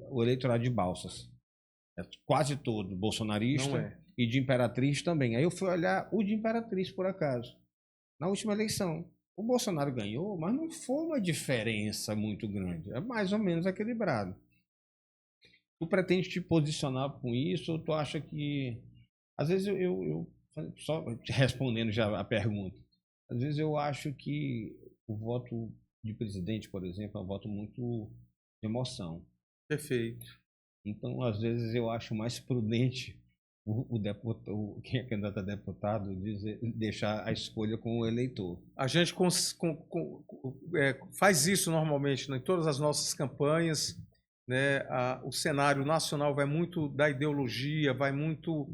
o eleitorado de Balsas é quase todo bolsonarista e de Imperatriz também. Aí eu fui olhar o de Imperatriz, por acaso, na última eleição. O Bolsonaro ganhou, mas não foi uma diferença muito grande. É mais ou menos equilibrado. Tu pretende te posicionar com isso ou tu acha que... Às vezes eu só respondendo já a pergunta, às vezes eu acho que o voto de presidente, por exemplo, é um voto muito de emoção. Perfeito. Então, às vezes, eu acho mais prudente quem é candidato a deputado deixar a escolha com o eleitor. A gente faz isso normalmente, né, em todas as nossas campanhas. Né? O cenário nacional vai muito da ideologia, vai muito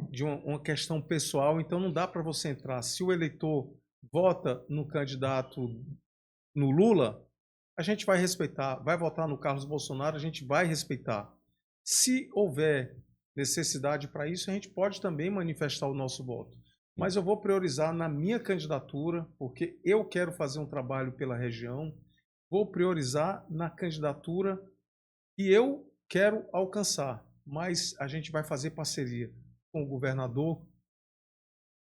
de uma questão pessoal, então não dá para você entrar. Se o eleitor vota no candidato, no Lula, a gente vai respeitar. Vai votar no Carlos Bolsonaro, a gente vai respeitar. Se houver necessidade para isso, a gente pode também manifestar o nosso voto. Mas eu vou priorizar na minha candidatura, porque eu quero fazer um trabalho pela região, vou priorizar na candidatura que eu quero alcançar. Mas a gente vai fazer parceria com o governador,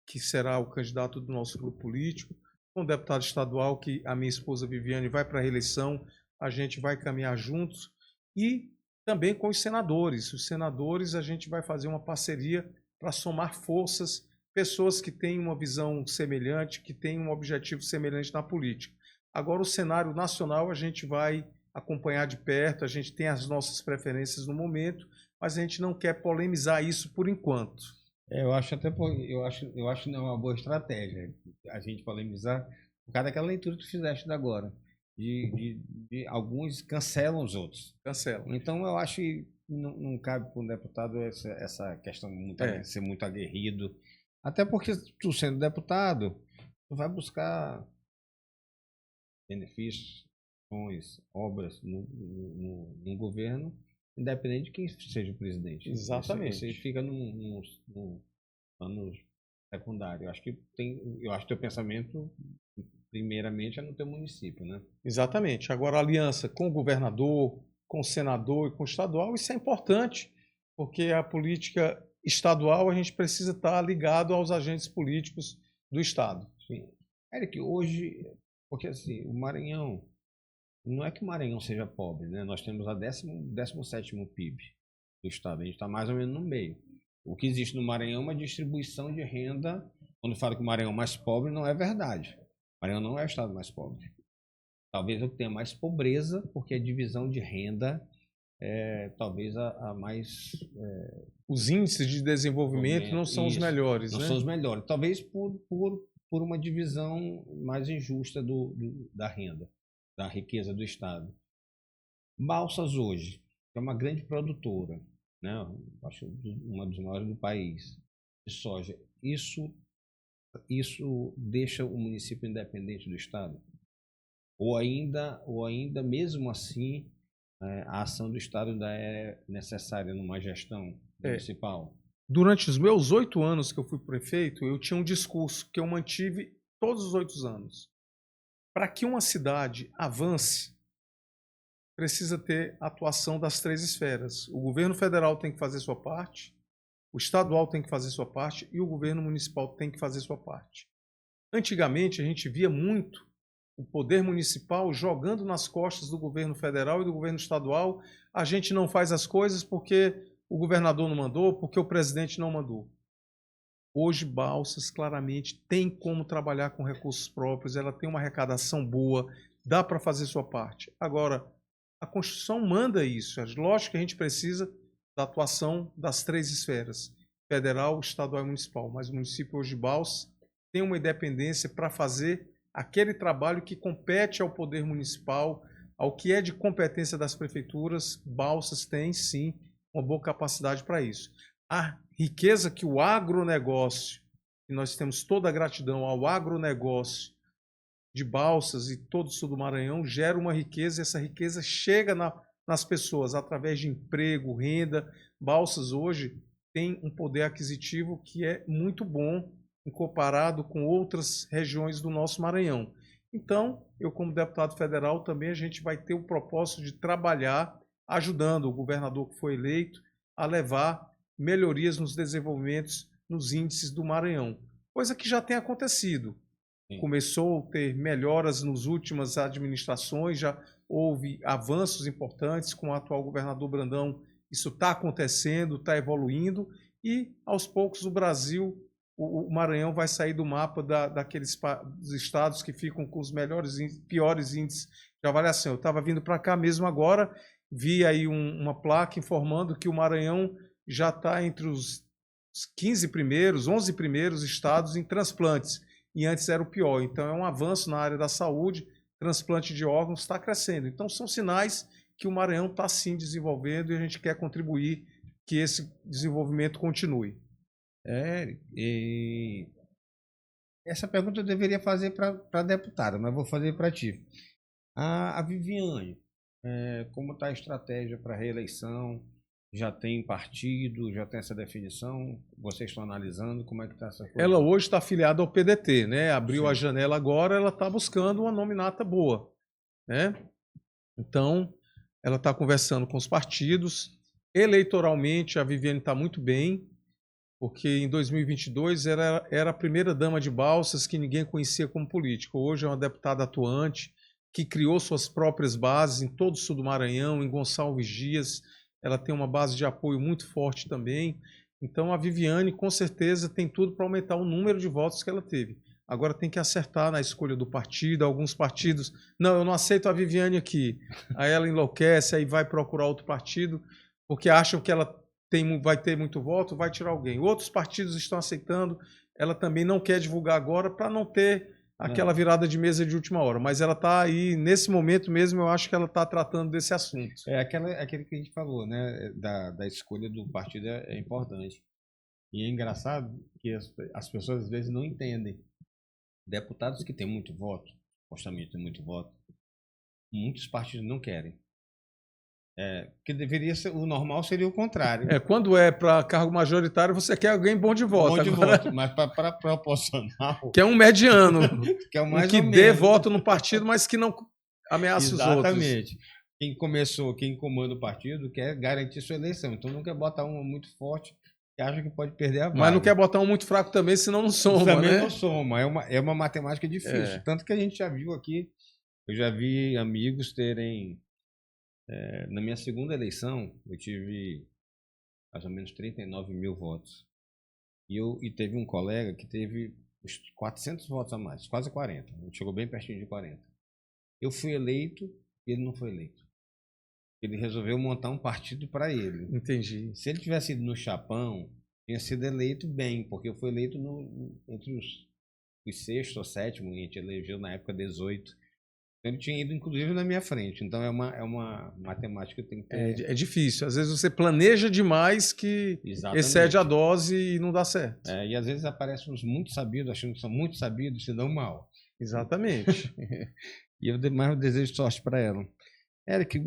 que será o candidato do nosso grupo político, com o deputado estadual, que a minha esposa Viviane vai para a reeleição, a gente vai caminhar juntos, e também com os senadores. Os senadores, a gente vai fazer uma parceria para somar forças, pessoas que têm uma visão semelhante, que têm um objetivo semelhante na política. Agora, o cenário nacional, a gente vai acompanhar de perto, a gente tem as nossas preferências no momento, mas a gente não quer polemizar isso por enquanto. Eu acho que não é uma boa estratégia a gente polemizar por causa daquela leitura que tu fizeste agora. De alguns cancelam os outros. Cancelam. Então eu acho que não cabe para um deputado essa questão de ser muito aguerrido. Até porque tu sendo deputado, tu vai buscar benefícios, obras no governo, independente de quem seja o presidente. Exatamente. Você fica no plano secundário. Eu acho que teu pensamento, primeiramente, é no teu município, né? Exatamente. Agora, a aliança com o governador, com o senador e com o estadual, isso é importante. porque a política estadual a gente precisa estar ligado aos agentes políticos do Estado. Sim. Eric, hoje, porque assim, o Maranhão, não é que o Maranhão seja pobre, né? Nós temos a 17º PIB do Estado, a gente está mais ou menos no meio. O que existe no Maranhão é uma distribuição de renda. Quando falo que o Maranhão é mais pobre, não é verdade. O Maranhão não é o estado mais pobre. Talvez eu tenha mais pobreza, porque a divisão de renda é talvez a mais... Os índices de desenvolvimento não são os melhores, não né? são os melhores. Talvez por uma divisão mais injusta da renda, da riqueza do Estado. Balsas hoje é uma grande produtora, né? Acho uma das maiores do país, de soja. Isso deixa o município independente do Estado? Ou ainda mesmo assim, a ação do Estado ainda é necessária numa gestão municipal? Durante os meus 8 anos que eu fui prefeito, eu tinha um discurso que eu mantive todos os 8 anos. Para que uma cidade avance, precisa ter atuação das 3 esferas. O governo federal tem que fazer sua parte, o estadual tem que fazer sua parte e o governo municipal tem que fazer sua parte. Antigamente, a gente via muito o poder municipal jogando nas costas do governo federal e do governo estadual. A gente não faz as coisas porque o governador não mandou, porque o presidente não mandou. Hoje, Balsas claramente tem como trabalhar com recursos próprios, ela tem uma arrecadação boa, dá para fazer sua parte. Agora, a Constituição manda isso. É lógico que a gente precisa da atuação das 3 esferas, federal, estadual e municipal. Mas o município hoje de Balsas tem uma independência para fazer aquele trabalho que compete ao poder municipal, ao que é de competência das prefeituras. Balsas tem, sim, uma boa capacidade para isso. A riqueza que o agronegócio, e nós temos toda a gratidão ao agronegócio de Balsas e todo o sul do Maranhão, gera uma riqueza, e essa riqueza chega nas pessoas através de emprego, renda. Balsas hoje tem um poder aquisitivo que é muito bom comparado com outras regiões do nosso Maranhão. Então, eu como deputado federal também, a gente vai ter o propósito de trabalhar ajudando o governador que foi eleito a levar melhorias nos desenvolvimentos, nos índices do Maranhão. Coisa que já tem acontecido. Sim. Começou a ter melhoras nas últimas administrações, já houve avanços importantes com o atual governador Brandão. Isso está acontecendo, está evoluindo e, aos poucos, o Brasil, o Maranhão vai sair do mapa daqueles dos estados que ficam com os piores índices de avaliação. Eu estava vindo para cá mesmo agora, vi aí uma placa informando que o Maranhão já está entre os 15 primeiros, 11 primeiros estados em transplantes, e antes era o pior. Então é um avanço na área da saúde, transplante de órgãos está crescendo. Então são sinais que o Maranhão está sim desenvolvendo e a gente quer contribuir que esse desenvolvimento continue. E essa pergunta eu deveria fazer para a deputada, mas vou fazer para ti. A Viviane, como está a estratégia para a reeleição? Já tem partido, já tem essa definição? Vocês estão analisando como é que está essa coisa? Ela hoje está afiliada ao PDT, né? Abriu Sim. a janela agora, ela está buscando uma nominata boa, né? Então, ela está conversando com os partidos. Eleitoralmente, a Viviane está muito bem, porque em 2022 era a primeira dama de Balsas que ninguém conhecia como política. Hoje é uma deputada atuante, que criou suas próprias bases em todo o sul do Maranhão, em Gonçalves Dias. Ela tem uma base de apoio muito forte também. Então a Viviane, com certeza, tem tudo para aumentar o número de votos que ela teve. Agora tem que acertar na escolha do partido. Alguns partidos, não, eu não aceito a Viviane aqui. Aí ela enlouquece, aí vai procurar outro partido, porque acham que ela vai ter muito voto, vai tirar alguém. Outros partidos estão aceitando. Ela também não quer divulgar agora para não ter aquela virada de mesa de última hora. Mas ela está aí, nesse momento mesmo, eu acho que ela está tratando desse assunto. Aquele que a gente falou, né? Da escolha do partido é importante. E é engraçado que as pessoas às vezes não entendem. Deputados que têm muito voto, supostamente têm muito voto, muitos partidos não querem. Que deveria ser, o normal seria o contrário. Quando é para cargo majoritário, você quer alguém bom de voto. Bom de voto, mas para proporcional... Que é um mediano. Que é o mais que dê voto no partido, mas que não ameace os outros. Exatamente. quem comanda o partido quer garantir sua eleição. Então não quer botar uma muito forte que acha que pode perder a vaga. Mas não quer botar um muito fraco também, senão não soma, também né? não soma. É uma matemática difícil. É. Tanto que a gente já viu aqui, eu já vi amigos terem. Na minha segunda eleição, eu tive mais ou menos 39 mil votos. E teve um colega que teve uns 400 votos a mais, quase 40. Ele chegou bem pertinho de 40. Eu fui eleito e ele não foi eleito. Ele resolveu montar um partido para ele. Entendi. Se ele tivesse ido no chapão, tinha sido eleito bem, porque eu fui eleito entre os sexto ou sétimo, a gente elegeu na época 18. Então ele tinha ido, inclusive, na minha frente. Então é uma matemática que tem que ter. É difícil. Às vezes você planeja demais que excede a dose e não dá certo. E às vezes aparecem uns muito sabidos, achando que são muito sabidos, se dão mal. Exatamente. E eu desejo sorte para ela. Eric,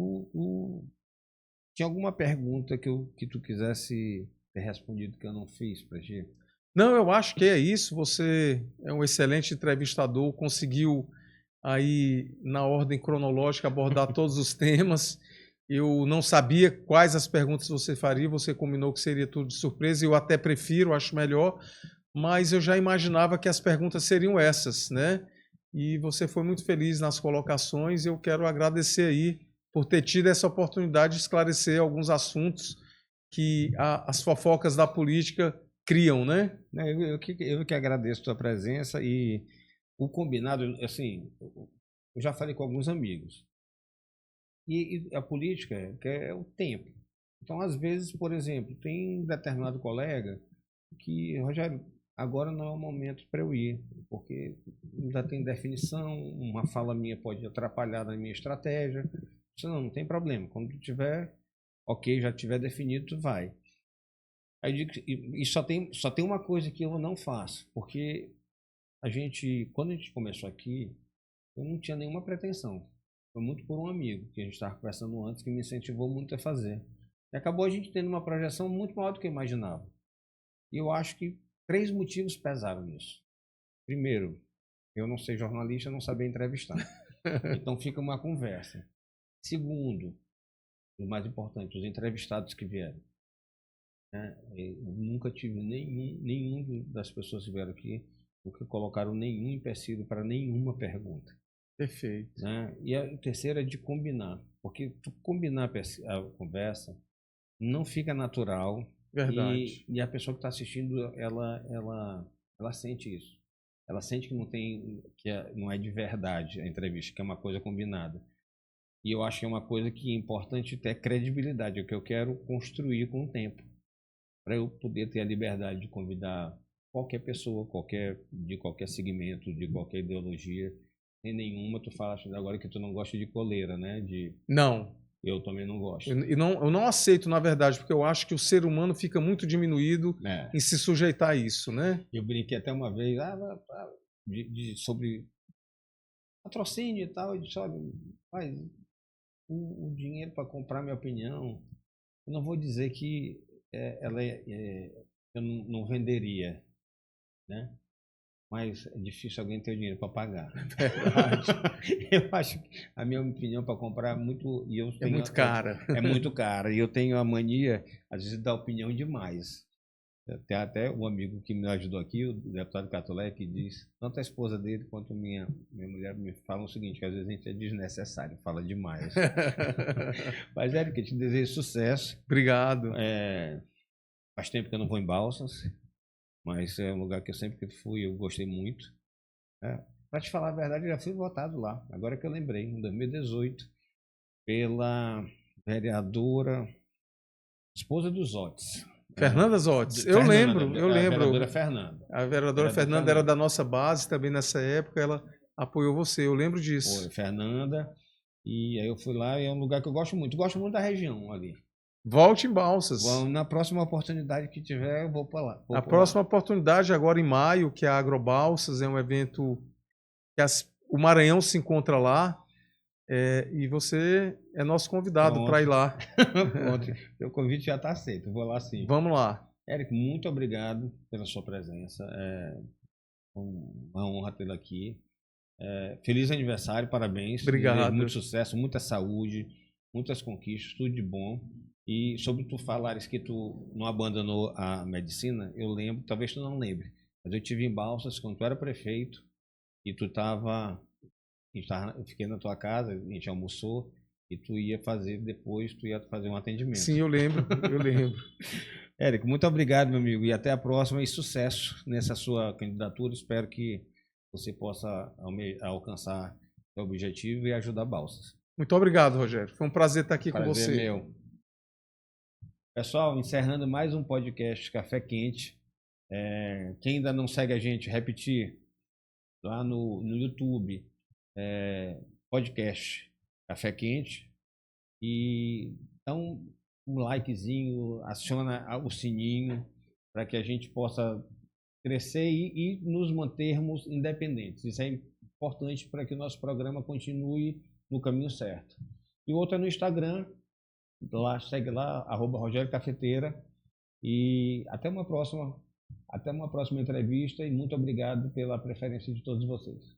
tinha alguma pergunta que tu quisesse ter respondido que eu não fiz para ti? Não, eu acho que é isso. Você é um excelente entrevistador, conseguiu aí, na ordem cronológica, abordar todos os temas. Eu não sabia quais as perguntas você faria, você combinou que seria tudo de surpresa, eu até prefiro, acho melhor, mas eu já imaginava que as perguntas seriam essas, né? E você foi muito feliz nas colocações, eu quero agradecer aí por ter tido essa oportunidade de esclarecer alguns assuntos que as fofocas da política criam, né? Eu que agradeço a tua presença e o combinado, assim, eu já falei com alguns amigos. E a política é o tempo. Então, às vezes, por exemplo, tem determinado colega que, Rogério, agora não é o momento para eu ir, porque ainda tem definição, uma fala minha pode atrapalhar na minha estratégia. Não tem problema. Quando tu tiver, ok, já tiver definido, tu vai. Aí eu digo, e só tem uma coisa que eu não faço, porque quando a gente começou aqui, eu não tinha nenhuma pretensão. Foi muito por um amigo que a gente estava conversando antes, que me incentivou muito a fazer. E acabou a gente tendo uma projeção muito maior do que eu imaginava. E eu acho que 3 motivos pesaram nisso. Primeiro, eu não ser jornalista, não saber entrevistar. Então fica uma conversa. Segundo, o mais importante, os entrevistados que vieram. Eu nunca tive nenhum das pessoas que vieram aqui porque colocaram nenhum empecilho para nenhuma pergunta. Perfeito. E a terceira é de combinar, porque combinar a conversa não fica natural. Verdade. E a pessoa que está assistindo, ela sente isso. Ela sente que não é de verdade a entrevista, que é uma coisa combinada. E eu acho que é uma coisa que é importante ter credibilidade, é o que eu quero construir com o tempo, para eu poder ter a liberdade de convidar qualquer pessoa, de qualquer segmento, de qualquer ideologia. Sem nenhuma, tu fala agora que tu não gosta de coleira, né? Não. Eu também não gosto. Eu não aceito, na verdade, porque eu acho que o ser humano fica muito diminuído em se sujeitar a isso, né? Eu brinquei até uma vez sobre patrocínio e tal. Eu disse, olha, faz o dinheiro para comprar minha opinião. Eu não vou dizer que eu não venderia, né? Mas é difícil alguém ter o dinheiro para pagar. Verdade. Eu acho que a minha opinião para comprar é muito cara. É muito cara. E eu tenho a mania, às vezes, de dar opinião demais. Tem até um amigo que me ajudou aqui, o deputado Catolé, que diz, tanto a esposa dele quanto minha mulher me falam o seguinte, que às vezes a gente é desnecessário, fala demais. Mas, Eric, eu te desejo sucesso. Obrigado. Faz tempo que eu não vou em Balsas, mas é um lugar que eu sempre fui, eu gostei muito. Para te falar a verdade, eu já fui votado lá, agora que eu lembrei, em 2018, pela vereadora, esposa dos Otis. Fernanda Zotes. Eu lembro. A vereadora Fernanda. A vereadora Fernanda era da nossa base também nessa época, ela apoiou você, eu lembro disso. Foi, Fernanda, e aí eu fui lá, e é um lugar que eu gosto muito da região ali. Volte em Balsas. Na próxima oportunidade que tiver, eu vou para lá. A próxima oportunidade, agora em maio, que é a Agrobalsas, é um evento que o Maranhão se encontra lá, e você é nosso convidado para ir lá. Pronto, o convite já está aceito, vou lá sim. Vamos lá. Eric, muito obrigado pela sua presença, é uma honra tê-lo aqui. Feliz aniversário, parabéns. Obrigado. Desejo muito sucesso, muita saúde, muitas conquistas, tudo de bom. E sobre tu falares que tu não abandonou a medicina, eu lembro, talvez tu não lembre, mas eu tive em Balsas quando tu era prefeito e tu estava, eu fiquei na tua casa, a gente almoçou e tu ia fazer depois, tu ia fazer um atendimento. Sim, eu lembro, eu lembro. Érico, muito obrigado, meu amigo, e até a próxima e sucesso nessa sua candidatura. Espero que você possa alcançar o objetivo e ajudar Balsas. Muito obrigado, Rogério. Foi um prazer estar aqui com Prazer você. meu. Pessoal, encerrando mais um podcast Café Quente. Quem ainda não segue a gente, repetir, lá no YouTube, podcast Café Quente. E então, um likezinho, aciona o sininho para que a gente possa crescer e nos mantermos independentes. Isso é importante para que o nosso programa continue no caminho certo. E outra no Instagram, lá, segue lá, @Rogério Cafeteira. E até uma próxima entrevista e muito obrigado pela preferência de todos vocês.